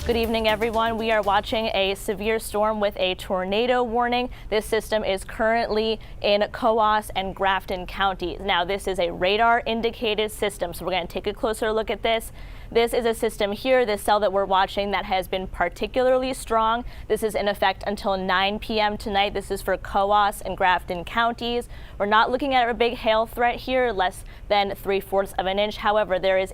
Good evening, everyone. We are watching a severe storm with a tornado warning. This system is currently in Coos and Grafton counties. Now, this is a radar indicated system, so we're going to take a closer look at this. This is a system here, this cell that we're watching, that has been particularly strong. This is in effect until 9 p.m. tonight. This is for Coos and Grafton counties. We're not looking at a big hail threat here, less than 3/4 of an inch. However, there is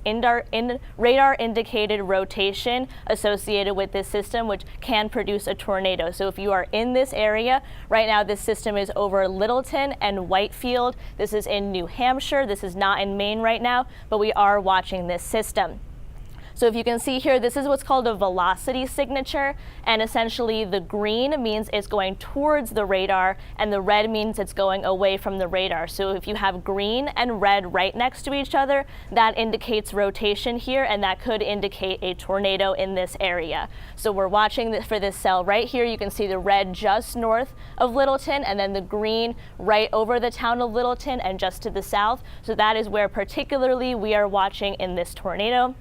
radar indicated rotation associated with this system, which can produce a tornado. So if you are in this area right now, this system is over Littleton and Whitefield. This is in New Hampshire. This is not in Maine right now, but we are watching this system. So if you can see here, this is what's called a velocity signature, and essentially the green means it's going towards the radar and the red means it's going away from the radar. So if you have green and red right next to each other, that indicates rotation here, and that could indicate a tornado in this area. So we're watching for this cell right here. You can see the red just north of Littleton and then the green right over the town of Littleton and just to the south. So that is where particularly we are watching in this tornado.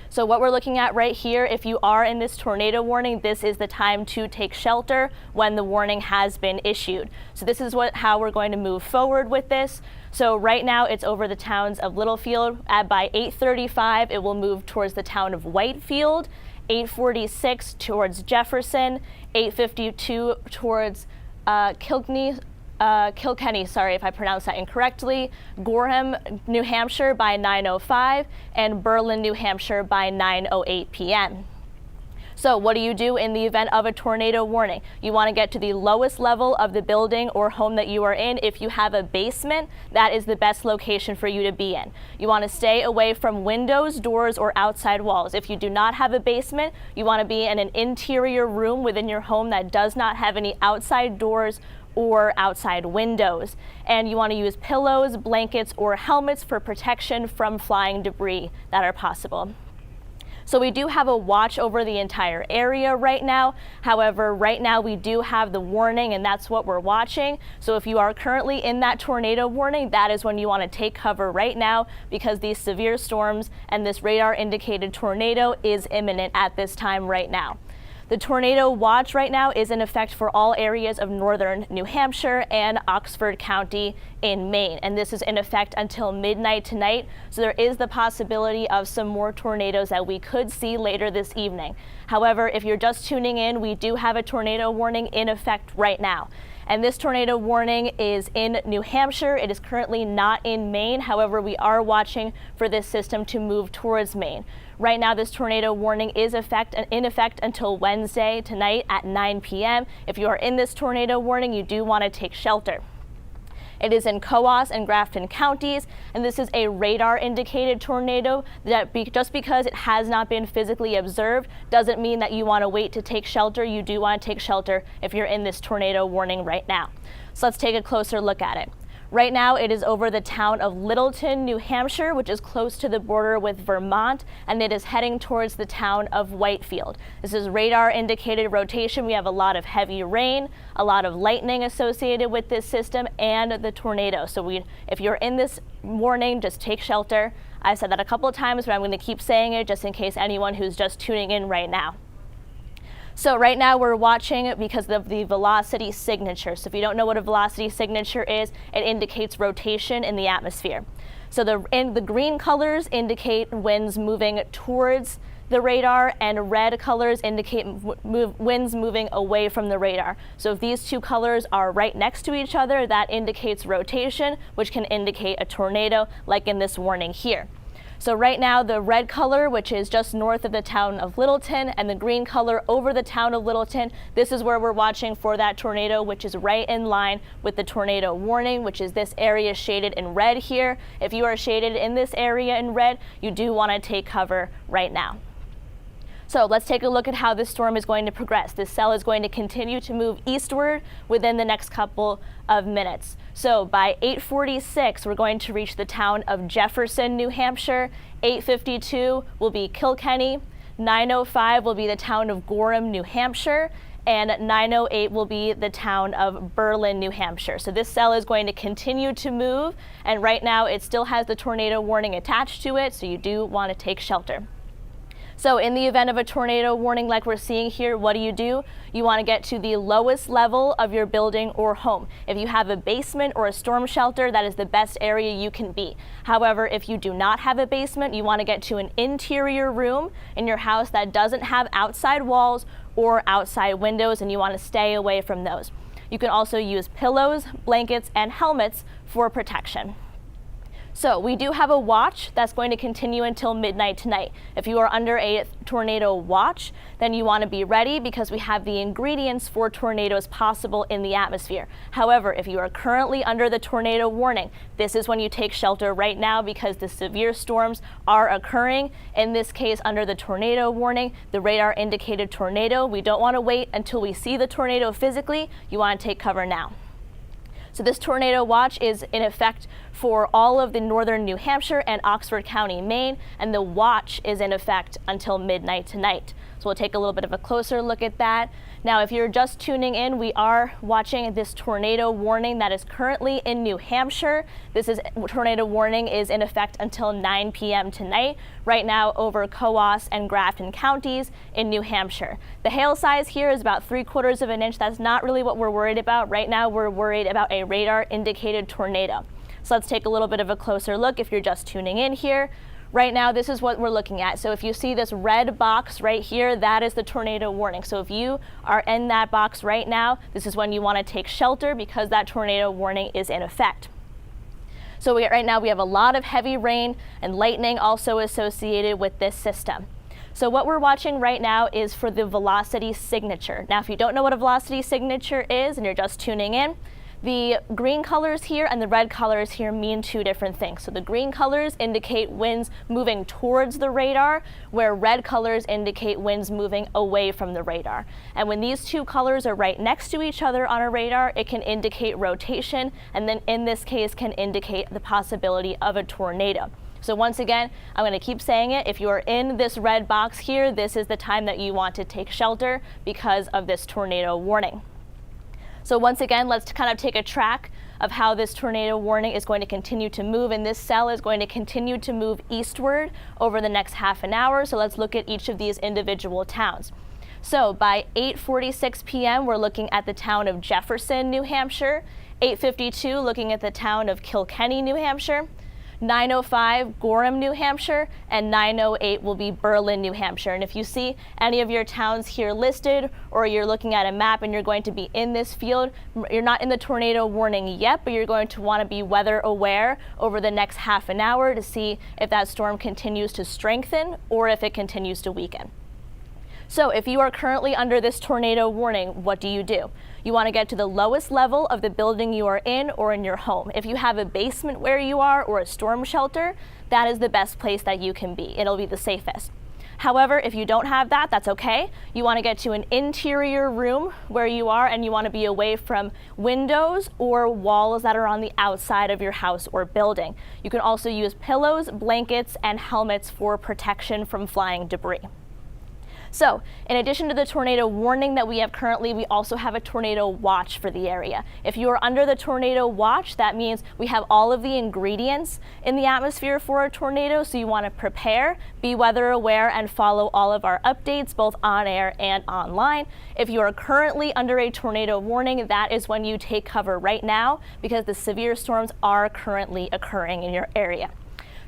So what we're looking at right here, if you are in this tornado warning, this is the time to take shelter when the warning has been issued. So this is how we're going to move forward with this. So right now it's over the towns of Littlefield. By 8:35, it will move towards the town of Whitefield, 8:46 towards Jefferson, 8:52 towards Kilkenny, sorry if I pronounced that incorrectly, Gorham, New Hampshire by 9:05, and Berlin, New Hampshire by 9:08 p.m. So what do you do in the event of a tornado warning? You want to get to the lowest level of the building or home that you are in. If you have a basement, that is the best location for you to be in. You want to stay away from windows, doors, or outside walls. If you do not have a basement, you want to be in an interior room within your home that does not have any outside doors or outside windows. And you want to use pillows, blankets, or helmets for protection from flying debris that are possible. So we do have a watch over the entire area right now. However, right now we do have the warning, and that's what we're watching. So if you are currently in that tornado warning, that is when you want to take cover right now, because these severe storms and this radar indicated tornado is imminent at this time right now. The tornado watch right now is in effect for all areas of northern New Hampshire and Oxford County in Maine, and this is in effect until midnight tonight. So there is the possibility of some more tornadoes that we could see later this evening. However, if you're just tuning in, we do have a tornado warning in effect right now. And this tornado warning is in New Hampshire. It is currently not in Maine. However, we are watching for this system to move towards Maine. Right now, this tornado warning is in effect until Wednesday tonight at 9 p.m. If you are in this tornado warning, you do want to take shelter. It is in Coos and Grafton counties, and this is a radar indicated tornado. Just because it has not been physically observed doesn't mean that you want to wait to take shelter. You do want to take shelter if you're in this tornado warning right now. So let's take a closer look at it. Right now, it is over the town of Littleton, New Hampshire, which is close to the border with Vermont, and it is heading towards the town of Whitefield. This is radar indicated rotation. We have a lot of heavy rain, a lot of lightning associated with this system, and the tornado. So if you're in this warning, just take shelter. I've said that a couple of times, but I'm going to keep saying it just in case anyone who's just tuning in right now. So right now we're watching because of the velocity signature. So if you don't know what a velocity signature is, it indicates rotation in the atmosphere. So the green colors indicate winds moving towards the radar, and red colors indicate winds moving away from the radar. So if these two colors are right next to each other, that indicates rotation, which can indicate a tornado, like in this warning here. So right now, the red color, which is just north of the town of Littleton, and the green color over the town of Littleton, this is where we're watching for that tornado, which is right in line with the tornado warning, which is this area shaded in red here. If you are shaded in this area in red, you do want to take cover right now. So let's take a look at how this storm is going to progress. This cell is going to continue to move eastward within the next couple of minutes. So by 8:46, we're going to reach the town of Jefferson, New Hampshire. 8:52 will be Kilkenny. 9:05 will be the town of Gorham, New Hampshire. and 908 will be the town of Berlin, New Hampshire. So this cell is going to continue to move, and right now it still has the tornado warning attached to it, so you do want to take shelter. So in the event of a tornado warning like we're seeing here, what do? You want to get to the lowest level of your building or home. If you have a basement or a storm shelter, that is the best area you can be. However, if you do not have a basement, you want to get to an interior room in your house that doesn't have outside walls or outside windows, and you want to stay away from those. You can also use pillows, blankets, and helmets for protection. So we do have a watch that's going to continue until midnight tonight. If you are under a tornado watch, then you want to be ready because we have the ingredients for tornadoes possible in the atmosphere. However, if you are currently under the tornado warning, this is when you take shelter right now because the severe storms are occurring. In this case, under the tornado warning, the radar indicated tornado. We don't want to wait until we see the tornado physically. You want to take cover now. So this tornado watch is in effect for all of the northern New Hampshire and Oxford County, Maine, and the watch is in effect until midnight tonight. So we'll take a little bit of a closer look at that. Now, if you're just tuning in, we are watching this tornado warning that is currently in New Hampshire. Tornado warning is in effect until 9 p.m. tonight, right now over Coos and Grafton counties in New Hampshire. The hail size here is about 3/4 of an inch. That's not really what we're worried about. Right now, we're worried about a radar indicated tornado. So let's take a little bit of a closer look if you're just tuning in here. Right now, this is what we're looking at. So if you see this red box right here, that is the tornado warning. So if you are in that box right now, this is when you want to take shelter because that tornado warning is in effect. So right now we have a lot of heavy rain and lightning also associated with this system. So what we're watching right now is for the velocity signature. Now, if you don't know what a velocity signature is and you're just tuning in, the green colors here and the red colors here mean two different things. So the green colors indicate winds moving towards the radar, where red colors indicate winds moving away from the radar. And when these two colors are right next to each other on a radar, it can indicate rotation, and then in this case can indicate the possibility of a tornado. So once again, I'm going to keep saying it. If you are in this red box here, this is the time that you want to take shelter because of this tornado warning. So once again, let's kind of take a track of how this tornado warning is going to continue to move, and this cell is going to continue to move eastward over the next half an hour. So let's look at each of these individual towns. So by 8:46 p.m., we're looking at the town of Jefferson, New Hampshire. 8:52, looking at the town of Kilkenny, New Hampshire. 9:05, Gorham, New Hampshire, and 9:08 will be Berlin, New Hampshire. And if you see any of your towns here listed, or you're looking at a map and you're going to be in this field, you're not in the tornado warning yet, but you're going to want to be weather aware over the next half an hour to see if that storm continues to strengthen or if it continues to weaken. So if you are currently under this tornado warning, what do? You want to get to the lowest level of the building you are in or in your home. If you have a basement where you are or a storm shelter, that is the best place that you can be. It'll be the safest. However, if you don't have that, that's okay. You want to get to an interior room where you are, and you want to be away from windows or walls that are on the outside of your house or building. You can also use pillows, blankets, and helmets for protection from flying debris. So, in addition to the tornado warning that we have currently, we also have a tornado watch for the area. If you are under the tornado watch, that means we have all of the ingredients in the atmosphere for a tornado, so you want to prepare, be weather aware, and follow all of our updates, both on air and online. If you are currently under a tornado warning, that is when you take cover right now, because the severe storms are currently occurring in your area.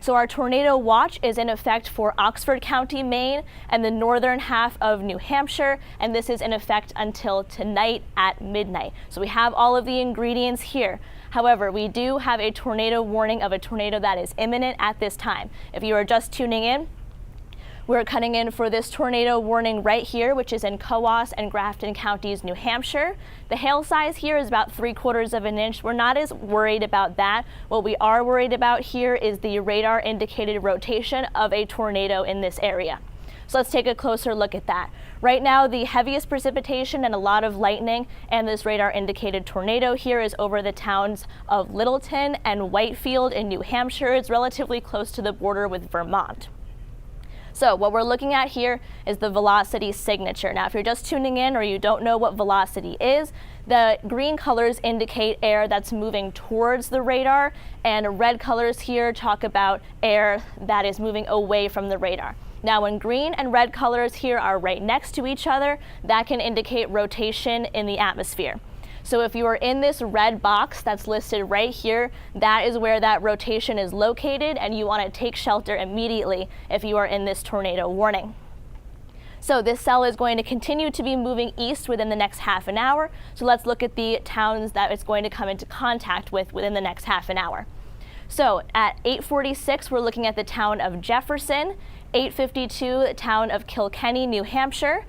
So our tornado watch is in effect for Oxford County, Maine, and the northern half of New Hampshire, and this is in effect until tonight at midnight. So we have all of the ingredients here. However, we do have a tornado warning of a tornado that is imminent at this time. If you are just tuning in, we're cutting in for this tornado warning right here, which is in Coos and Grafton counties, New Hampshire. The hail size here is about 3/4 of an inch. We're not as worried about that. What we are worried about here is the radar indicated rotation of a tornado in this area. So let's take a closer look at that. Right now, the heaviest precipitation and a lot of lightning and this radar indicated tornado here is over the towns of Littleton and Whitefield in New Hampshire. It's relatively close to the border with Vermont. So what we're looking at here is the velocity signature. Now, if you're just tuning in or you don't know what velocity is, the green colors indicate air that's moving towards the radar, and red colors here talk about air that is moving away from the radar. Now, when green and red colors here are right next to each other, that can indicate rotation in the atmosphere. So if you are in this red box that's listed right here, that is where that rotation is located, and you want to take shelter immediately if you are in this tornado warning. So this cell is going to continue to be moving east within the next half an hour. So let's look at the towns that it's going to come into contact with within the next half an hour. So at 8:46, we're looking at the town of Jefferson. 8:52, the town of Kilkenny, New Hampshire.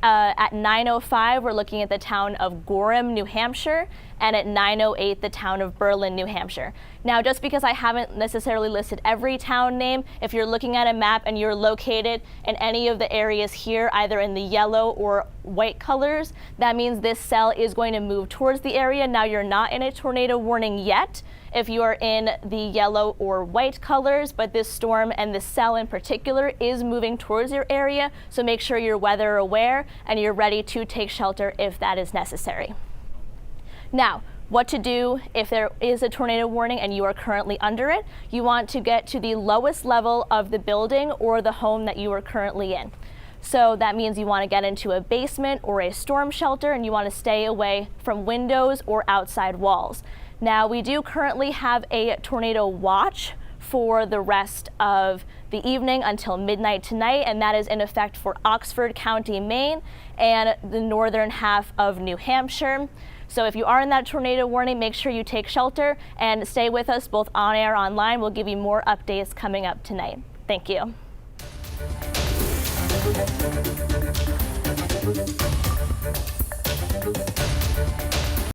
At 9:05, we're looking at the town of Gorham, New Hampshire. And at 9:08, the town of Berlin, New Hampshire. Now, just because I haven't necessarily listed every town name, if you're looking at a map and you're located in any of the areas here, either in the yellow or white colors, that means this cell is going to move towards the area. Now, you're not in a tornado warning yet if you are in the yellow or white colors, but this storm and this cell in particular is moving towards your area, so make sure you're weather aware and you're ready to take shelter if that is necessary. Now, what to do if there is a tornado warning and you are currently under it. You want to get to the lowest level of the building or the home that you are currently in. So that means you want to get into a basement or a storm shelter, and you want to stay away from windows or outside walls. Now, we do currently have a tornado watch for the rest of the evening until midnight tonight, and that is in effect for Oxford County, Maine, and the northern half of New Hampshire. So if you are in that tornado warning, make sure you take shelter and stay with us both on air, online. We'll give you more updates coming up tonight. Thank you.